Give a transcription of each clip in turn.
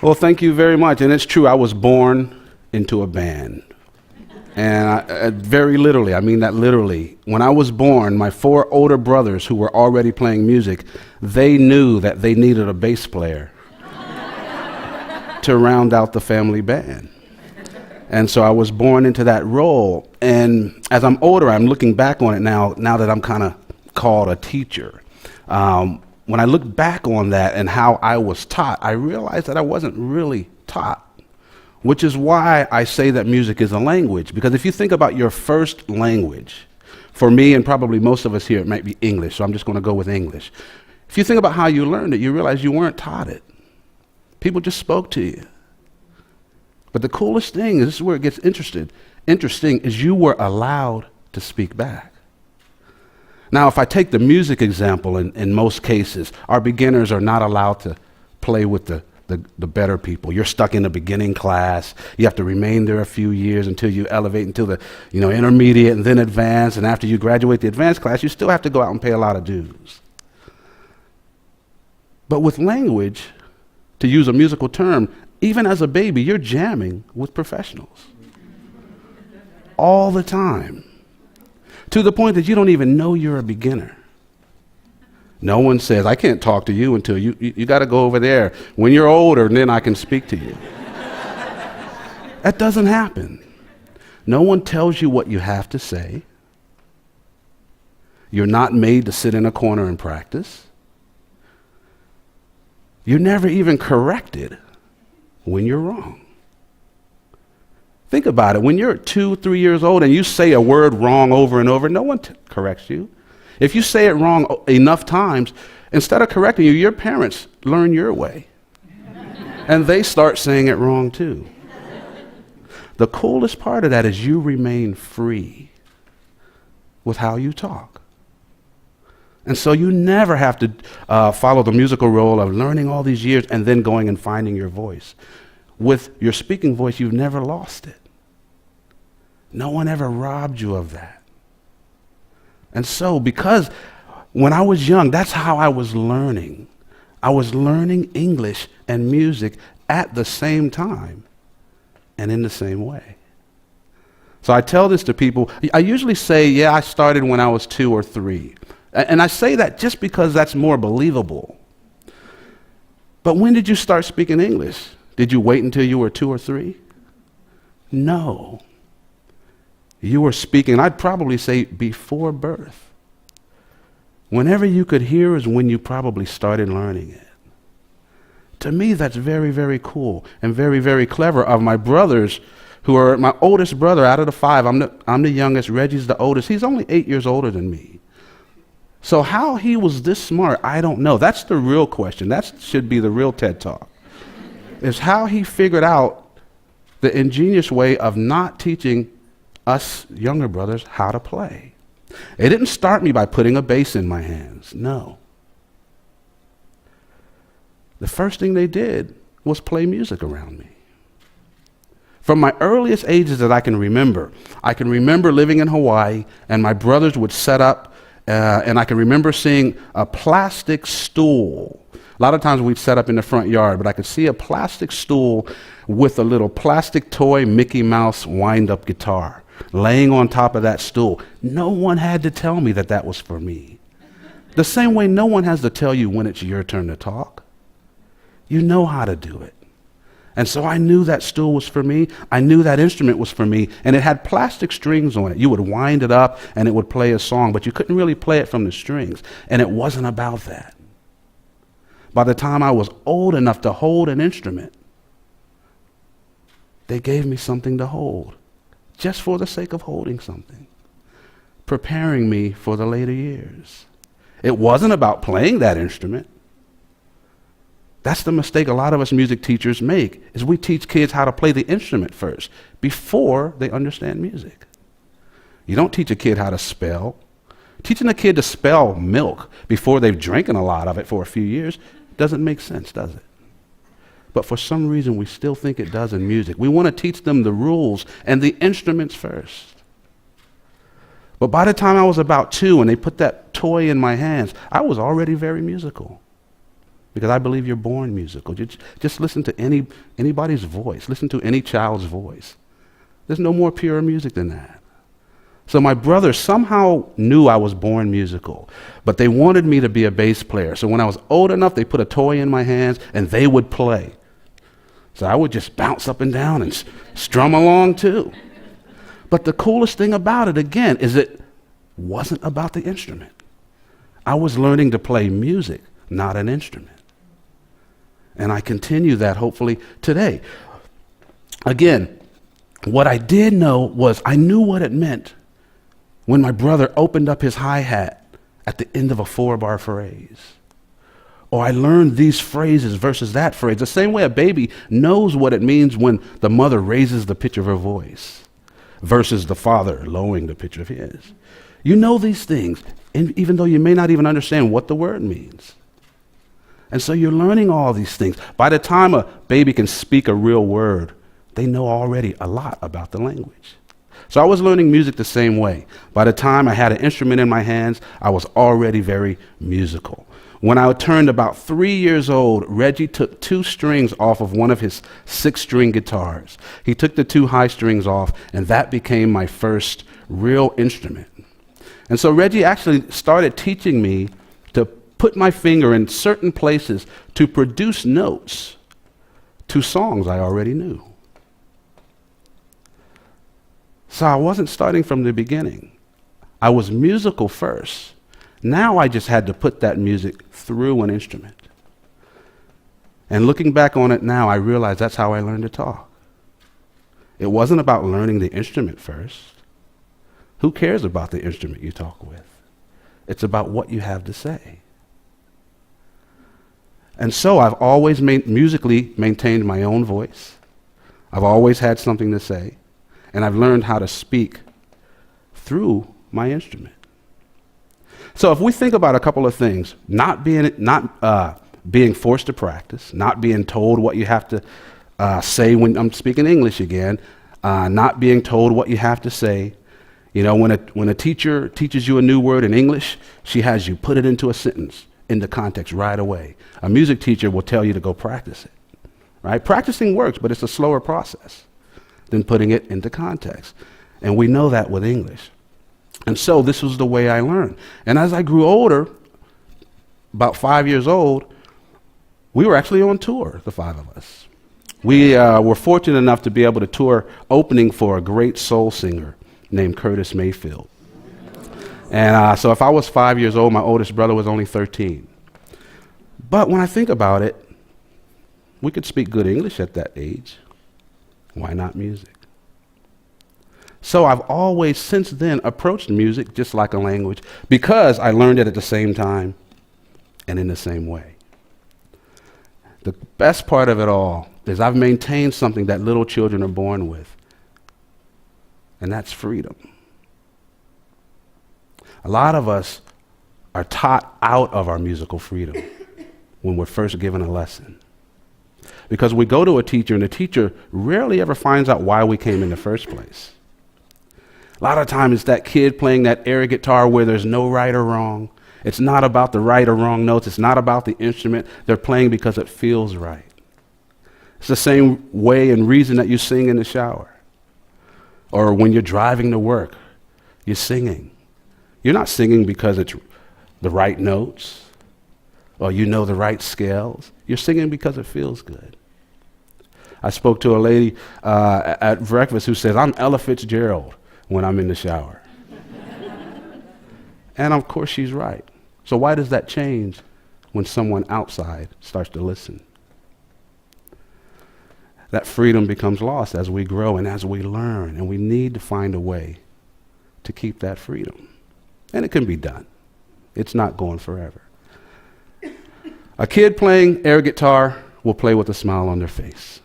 Well, thank you very much. And it's true, I was born into a band. And very literally, I mean that literally. When I was born, my 4 older brothers who were already playing music, they knew that they needed a bass player to round out the family band. And so I was born into that role. And as I'm older, I'm looking back on it now that I'm kind of called a teacher. When I look back on that and how I was taught, I realized that I wasn't really taught, which is why I say that music is a language. Because if you think about your first language, for me and probably most of us here, it might be English, so I'm just going to go with English. If you think about how you learned it, you realize you weren't taught it. People just spoke to you. But the coolest thing, this is where it gets interesting, is you were allowed to speak back. Now, if I take the music example, in most cases, our beginners are not allowed to play with the better people. You're stuck in the beginning class. You have to remain there a few years until you elevate until the intermediate and then advanced. And after you graduate the advanced class, you still have to go out and pay a lot of dues. But with language, to use a musical term, even as a baby, you're jamming with professionals all the time, to the point that you don't even know you're a beginner. No one says, I can't talk to you until you got to go over there. When you're older, and then I can speak to you. That doesn't happen. No one tells you what you have to say. You're not made to sit in a corner and practice. You're never even corrected when you're wrong. Think about it. When you're 2, 3 years old and you say a word wrong over and over, no one corrects you. If you say it wrong enough times, instead of correcting you, your parents learn your way. And they start saying it wrong too. The coolest part of that is you remain free with how you talk. And so you never have to follow the musical role of learning all these years and then going and finding your voice. With your speaking voice, you've never lost it. No one ever robbed you of that. And so, because when I was young, that's how I was learning. I was learning English and music at the same time and in the same way. So I tell this to people. I usually say, I started when I was 2 or 3. And I say that just because that's more believable. But when did you start speaking English? Did you wait until you were 2 or 3? No. You were speaking, I'd probably say before birth. Whenever you could hear is when you probably started learning it. To me, that's very, very cool and very, very clever of my brothers, who are my oldest brother out of the 5. I'm the youngest. Reggie's the oldest. He's only 8 years older than me. So how he was this smart, I don't know. That's the real question. That should be the real TED Talk. Is how he figured out the ingenious way of not teaching us younger brothers how to play. It didn't start me by putting a bass in my hands. No. The first thing they did was play music around me. From my earliest ages that I can remember living in Hawaii, and my brothers would set up, and I can remember seeing a plastic stool. A lot of times we'd set up in the front yard, but I could see a plastic stool with a little plastic toy Mickey Mouse wind-up guitar laying on top of that stool. No one had to tell me that that was for me. The same way no one has to tell you when it's your turn to talk. You know how to do it. And so I knew that stool was for me. I knew that instrument was for me. And it had plastic strings on it. You would wind it up and it would play a song, but you couldn't really play it from the strings. And it wasn't about that. By the time I was old enough to hold an instrument, they gave me something to hold, just for the sake of holding something, preparing me for the later years. It wasn't about playing that instrument. That's the mistake a lot of us music teachers make, is we teach kids how to play the instrument first, before they understand music. You don't teach a kid how to spell. Teaching a kid to spell milk before they've drinking a lot of it for a few years doesn't make sense, does it? But for some reason, we still think it does in music. We want to teach them the rules and the instruments first. But by the time I was about 2 and they put that toy in my hands, I was already very musical. because I believe you're born musical. Just listen to anybody's voice. Listen to any child's voice. There's no more pure music than that. So my brothers somehow knew I was born musical, but they wanted me to be a bass player. So when I was old enough, they put a toy in my hands and they would play. So I would just bounce up and down and strum along too. But the coolest thing about it, again, is it wasn't about the instrument. I was learning to play music, not an instrument. And I continue that hopefully today. Again, what I did know was I knew what it meant when my brother opened up his hi-hat at the end of a 4-bar phrase. Or I learned these phrases versus that phrase, the same way a baby knows what it means when the mother raises the pitch of her voice versus the father lowering the pitch of his. You know these things, and even though you may not even understand what the word means. And so you're learning all these things. By the time a baby can speak a real word, they know already a lot about the language. So I was learning music the same way. By the time I had an instrument in my hands, I was already very musical. When I turned about 3 years old, Reggie took 2 strings off of one of his 6-string guitars. He took the 2 high strings off, and that became my first real instrument. And so Reggie actually started teaching me to put my finger in certain places to produce notes to songs I already knew. So I wasn't starting from the beginning. I was musical first. Now I just had to put that music through an instrument. And looking back on it now, I realize that's how I learned to talk. It wasn't about learning the instrument first. Who cares about the instrument you talk with? It's about what you have to say. And so I've always musically maintained my own voice. I've always had something to say. And I've learned how to speak through my instrument. So if we think about a couple of things, not being forced to practice, not being told what you have to say when I'm speaking English again, not being told what you have to say. You know, when a teacher teaches you a new word in English, she has you put it into a sentence, into context right away. A music teacher will tell you to go practice it, right? Practicing works, but it's a slower process than putting it into context. And we know that with English. And so this was the way I learned. And as I grew older, about 5 years old, we were actually on tour, the 5 of us. We were fortunate enough to be able to tour opening for a great soul singer named Curtis Mayfield. And so if I was 5 years old, my oldest brother was only 13. But when I think about it, we could speak good English at that age. Why not music? So I've always since then approached music just like a language because I learned it at the same time and in the same way. The best part of it all is I've maintained something that little children are born with, and that's freedom. A lot of us are taught out of our musical freedom when we're first given a lesson. Because we go to a teacher, and the teacher rarely ever finds out why we came in the first place. A lot of times it's that kid playing that air guitar where there's no right or wrong. It's not about the right or wrong notes. It's not about the instrument. They're playing because it feels right. It's the same way and reason that you sing in the shower. Or when you're driving to work, you're singing. You're not singing because it's the right notes or you know the right scales. You're singing because it feels good. I spoke to a lady at breakfast who says, I'm Ella Fitzgerald when I'm in the shower. And of course she's right. So why does that change when someone outside starts to listen? That freedom becomes lost as we grow and as we learn, and we need to find a way to keep that freedom. And it can be done. It's not going forever. A kid playing air guitar will play with a smile on their face.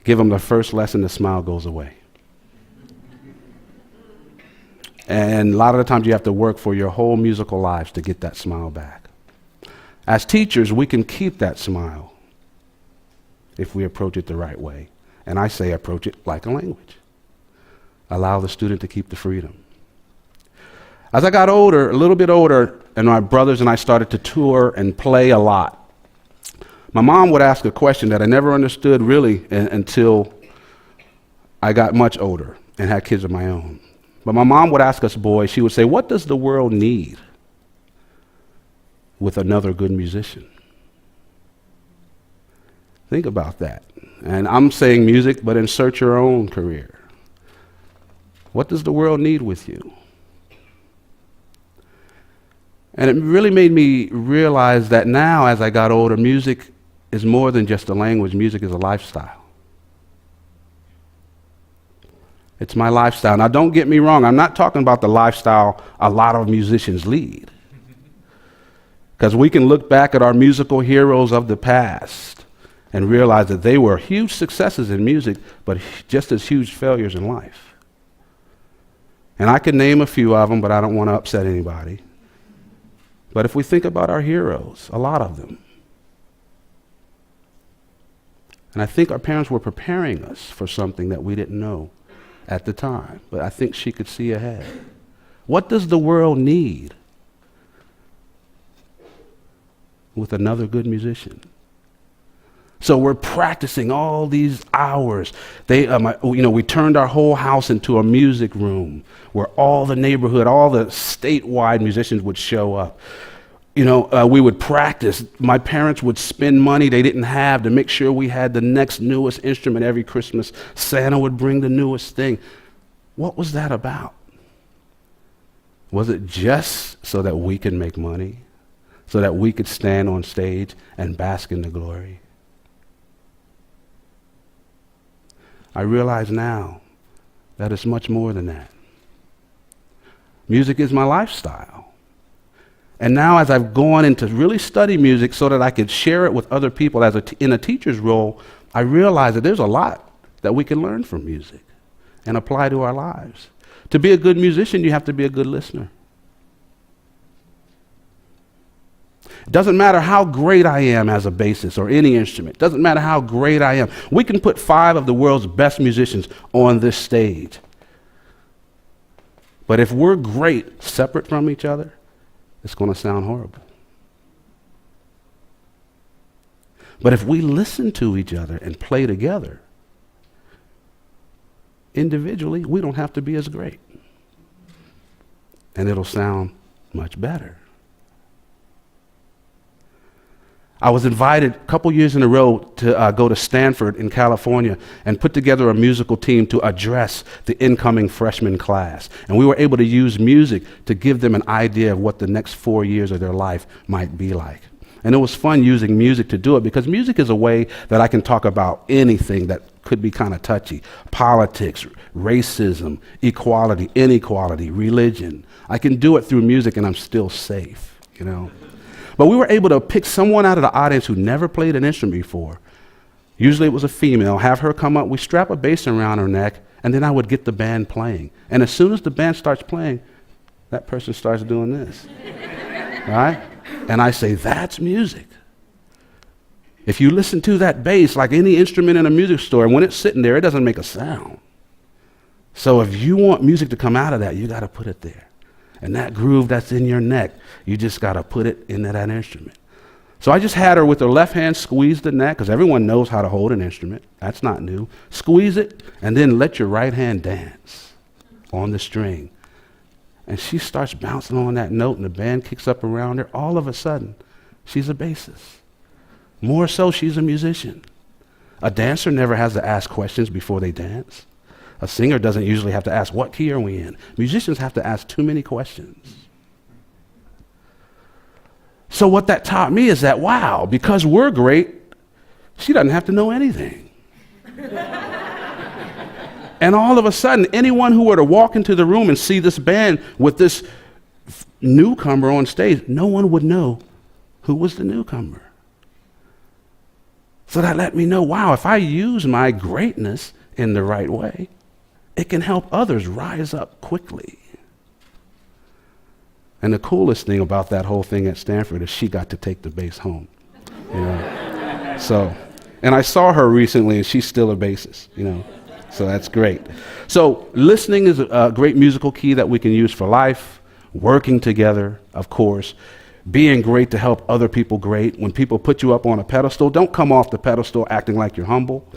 Give them the first lesson, the smile goes away. And a lot of the times you have to work for your whole musical lives to get that smile back. As teachers, we can keep that smile if we approach it the right way. And I say approach it like a language. Allow the student to keep the freedom. As I got older, a little bit older, and my brothers and I started to tour and play a lot, my mom would ask a question that I never understood really until I got much older and had kids of my own. But my mom would ask us boys, she would say, what does the world need with another good musician? Think about that. And I'm saying music, but insert your own career. What does the world need with you? And it really made me realize that now, as I got older, music is more than just a language. Music is a lifestyle. It's my lifestyle. Now, don't get me wrong. I'm not talking about the lifestyle a lot of musicians lead. Because we can look back at our musical heroes of the past and realize that they were huge successes in music, but just as huge failures in life. And I could name a few of them, but I don't want to upset anybody. But if we think about our heroes, a lot of them, and I think our parents were preparing us for something that we didn't know at the time, but I think she could see ahead. What does the world need with another good musician? So we're practicing all these hours. We turned our whole house into a music room where all the neighborhood, all the statewide musicians would show up. We would practice. My parents would spend money they didn't have to make sure we had the next newest instrument every Christmas. Santa would bring the newest thing. What was that about? Was it just so that we could make money? So that we could stand on stage and bask in the glory? I realize now that it's much more than that. Music is my lifestyle. And now as I've gone into really study music so that I could share it with other people in a teacher's role, I realize that there's a lot that we can learn from music and apply to our lives. To be a good musician, you have to be a good listener. It doesn't matter how great I am as a bassist or any instrument. It doesn't matter how great I am. We can put 5 of the world's best musicians on this stage. But if we're great separate from each other, it's going to sound horrible. But if we listen to each other and play together, individually, we don't have to be as great. And it'll sound much better. I was invited a couple years in a row to go to Stanford in California and put together a musical team to address the incoming freshman class. And we were able to use music to give them an idea of what the next 4 years of their life might be like. And it was fun using music to do it because music is a way that I can talk about anything that could be kind of touchy. Politics, racism, equality, inequality, religion. I can do it through music and I'm still safe, But we were able to pick someone out of the audience who never played an instrument before. Usually it was a female, have her come up, we strap a bass around her neck, and then I would get the band playing. And as soon as the band starts playing, that person starts doing this, right? And I say, that's music. If you listen to that bass, like any instrument in a music store, when it's sitting there, it doesn't make a sound. So if you want music to come out of that, you got to put it there. And that groove that's in your neck, you just got to put it into that instrument. So I just had her with her left hand squeeze the neck, because everyone knows how to hold an instrument. That's not new. Squeeze it, and then let your right hand dance on the string. And she starts bouncing on that note, and the band kicks up around her. All of a sudden, she's a bassist. More so, she's a musician. A dancer never has to ask questions before they dance. A singer doesn't usually have to ask, what key are we in? Musicians have to ask too many questions. So what that taught me is that, wow, because we're great, she doesn't have to know anything. And all of a sudden, anyone who were to walk into the room and see this band with this newcomer on stage, no one would know who was the newcomer. So that let me know, wow, if I use my greatness in the right way, it can help others rise up quickly. And the coolest thing about that whole thing at Stanford is she got to take the bass home. So, and I saw her recently and she's still a bassist, So that's great. So listening is a great musical key that we can use for life. working together, of course, being great to help other people great. When people put you up on a pedestal, don't come off the pedestal acting like you're humble.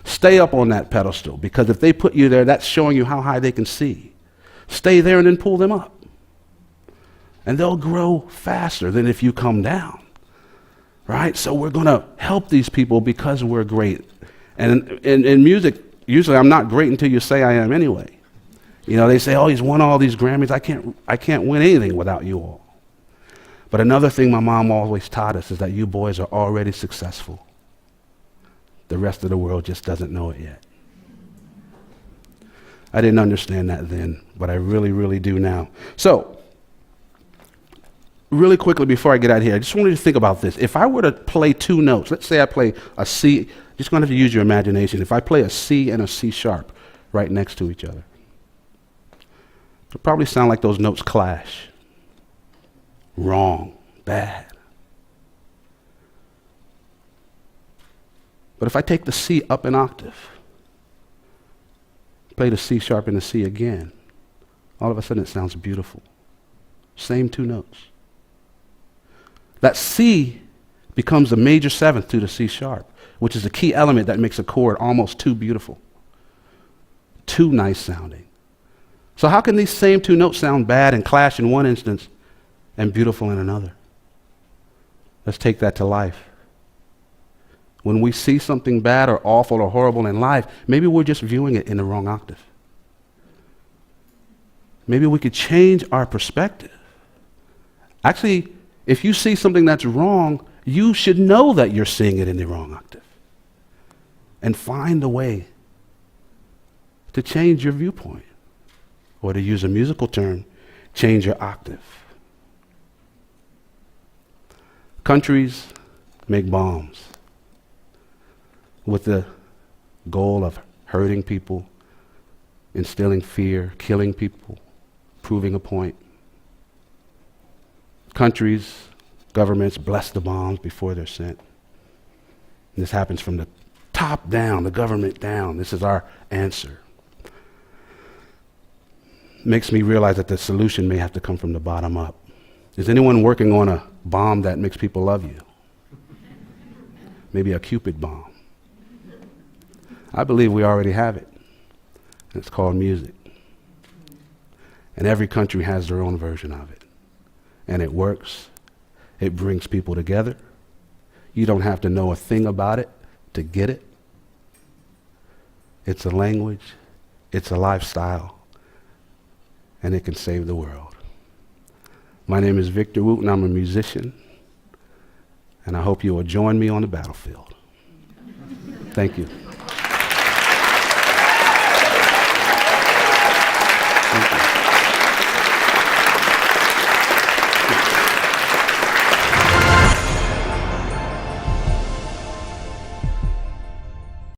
Stay up on that pedestal, because if they put you there, that's showing you how high they can see. Stay there and then pull them up. And they'll grow faster than if you come down. Right? So we're going to help these people because we're great. And in music, usually I'm not great until you say I am anyway. You know, they say, oh, he's won all these Grammys. I can't win anything without you all. But another thing my mom always taught us is that you boys are already successful. The rest of the world just doesn't know it yet. I didn't understand that then, but I really, really do now. So, really quickly before I get out of here, I just want you to think about this. If I were to play two notes, let's say I play a C, just going to have to use your imagination. If I play a C and a C sharp right next to each other, it'll probably sound like those notes clash. Wrong, bad. But if I take the C up an octave, play the C sharp and the C again, all of a sudden it sounds beautiful. Same two notes. That C becomes a major seventh to the C sharp, which is a key element that makes a chord almost too beautiful, too nice sounding. So how can these same two notes sound bad and clash in one instance and beautiful in another? Let's take that to life. When we see something bad or awful or horrible in life, maybe we're just viewing it in the wrong octave. Maybe we could change our perspective. Actually, if you see something that's wrong, you should know that you're seeing it in the wrong octave. And find a way to change your viewpoint. Or to use a musical term, change your octave. Countries make bombs with the goal of hurting people, instilling fear, killing people, proving a point. Countries, governments bless the bombs before they're sent. And this happens from the top down, the government down. This is our answer. Makes me realize that the solution may have to come from the bottom up. Is anyone working on a bomb that makes people love you? Maybe a Cupid bomb. I believe we already have it. And it's called music. And every country has their own version of it. And it works. It brings people together. You don't have to know a thing about it to get it. It's a language. It's a lifestyle. And it can save the world. My name is Victor Wooten. I'm a musician. And I hope you will join me on the battlefield. Thank you.